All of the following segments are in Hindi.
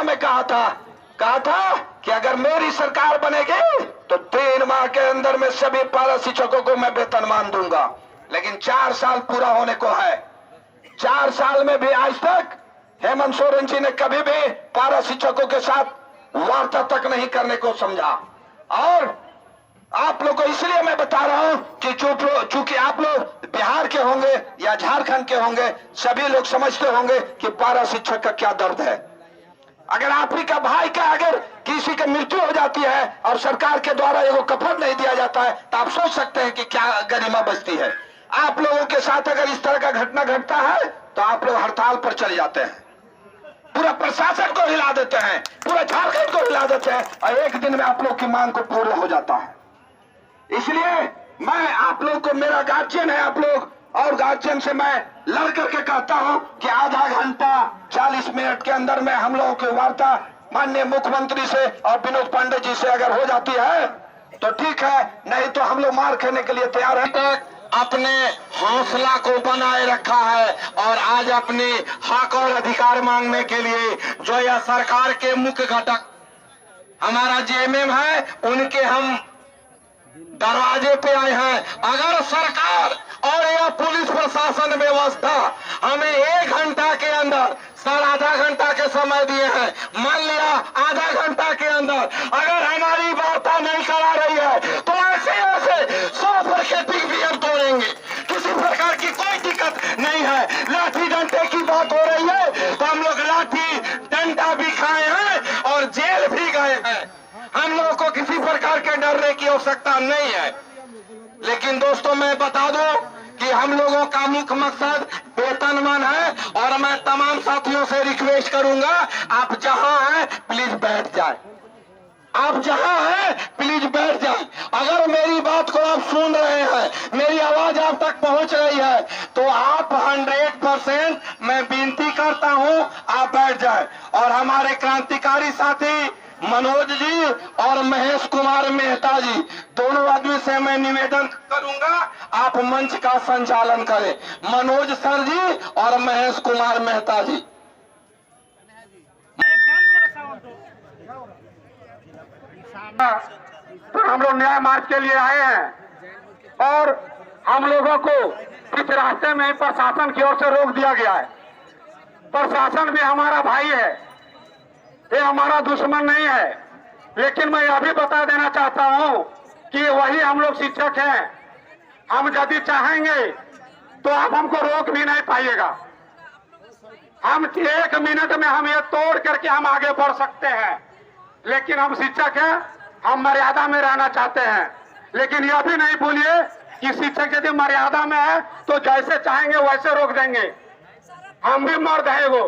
में कहा था कि अगर मेरी सरकार बनेगी तो 3 माह के अंदर में सभी पारा शिक्षकों को मैं वेतनमान दूंगा। लेकिन 4 साल पूरा होने को है, 4 साल में भी आज तक हेमंत सोरेन जी ने कभी भी पारा शिक्षकों के साथ वार्ता तक नहीं करने को समझा। और आप लोग को इसलिए मैं बता रहा हूं कि चूंकि आप लोग बिहार के होंगे या झारखंड के होंगे, सभी लोग समझते होंगे कि पारा शिक्षक का क्या दर्द है। अगर आप ही का भाई का अगर किसी की मृत्यु हो जाती है और सरकार के द्वारा एगो कफन नहीं दिया जाता है तो आप सोच सकते हैं कि क्या गरिमा बचती है। आप लोगों के साथ अगर इस तरह का घटना घटता है तो आप लोग हड़ताल पर चले जाते हैं, पूरा प्रशासन को हिला देते हैं, पूरा झारखंड को हिला देते हैं और एक दिन में आप लोग की मांग को पूरा हो जाता है। इसलिए मैं आप लोग को, मेरा गार्जियन है आप लोग, और गार्जियन से मैं लड़ करके कहता हूं कि आधा घंटा 40 मिनट के अंदर में हम लोगों की वार्ता माननीय मुख्यमंत्री से और विनोद पांडे जी से अगर हो जाती है तो ठीक है, नहीं तो हम लोग मार खाने के लिए तैयार हैं। अपने हौसला को बनाए रखा है और आज अपने हक और अधिकार मांगने के लिए जो यह सरकार के मुख्य घटक हमारा जेएमएम है, उनके हम दरवाजे पे आए हैं। अगर सरकार और यह पुलिस प्रशासन व्यवस्था हमें 1 घंटा के अंदर, सर आधा घंटा के समय दिए हैं, मान लिया आधा घंटा के अंदर अगर हमारी वार्ता नहीं करा रही है तो ऐसे 100% भी हम तोड़ेंगे। किसी प्रकार की कोई दिक्कत नहीं है। लाठी डंडे की बात हो रही है तो हम लोग लाठी डंडा भी खाए हैं और जेल भी गए हैं। हम लोगों को किसी प्रकार के डरने की आवश्यकता नहीं है। लेकिन दोस्तों मैं बता दूं कि हम लोगों का मुख्य मकसद वेतनमान है और मैं तमाम साथियों से रिक्वेस्ट करूंगा, आप जहां हैं प्लीज बैठ जाए, आप जहां हैं प्लीज बैठ जाए। अगर मेरी बात को आप सुन रहे हैं, मेरी आवाज आप तक पहुंच रही है तो आप 100% मैं विनती करता हूं आप बैठ जाए। और हमारे क्रांतिकारी साथी मनोज जी और महेश कुमार मेहता जी, दोनों आदमी से मैं निवेदन करूंगा आप मंच का संचालन करें। मनोज सर जी और महेश कुमार मेहता जी। तो हम लोग न्याय मार्च के लिए आए हैं और हम लोगों को इस रास्ते में प्रशासन की ओर से रोक दिया गया है। प्रशासन भी हमारा भाई है, ये हमारा दुश्मन नहीं है। लेकिन मैं यह भी बता देना चाहता हूं कि वही हम लोग शिक्षक हैं। हम यदि चाहेंगे तो आप हमको रोक भी नहीं पाइएगा। हम 1 मिनट में हम ये तोड़ करके हम आगे बढ़ सकते हैं। लेकिन हम शिक्षक हैं, हम मर्यादा में रहना चाहते हैं। लेकिन यह भी नहीं भूलिए कि शिक्षक यदि मर्यादा में है तो जैसे चाहेंगे वैसे रोक देंगे। हम भी मर्द है, वो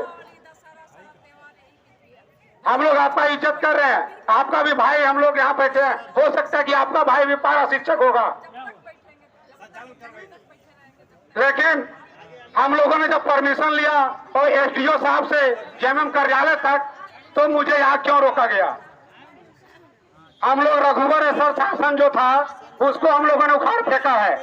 हम लोग आपका इज्जत कर रहे हैं, आपका भी भाई हम लोग यहाँ बैठे हैं। हो सकता है कि आपका भाई भी पारा शिक्षक होगा। लेकिन हम लोगों ने जब परमिशन लिया और एसडीओ साहब से जेएमएम कार्यालय तक, तो मुझे यहाँ क्यों रोका गया? हम लोग रघुवर सर शासन जो था उसको हम लोगों ने उखाड़ फेंका है।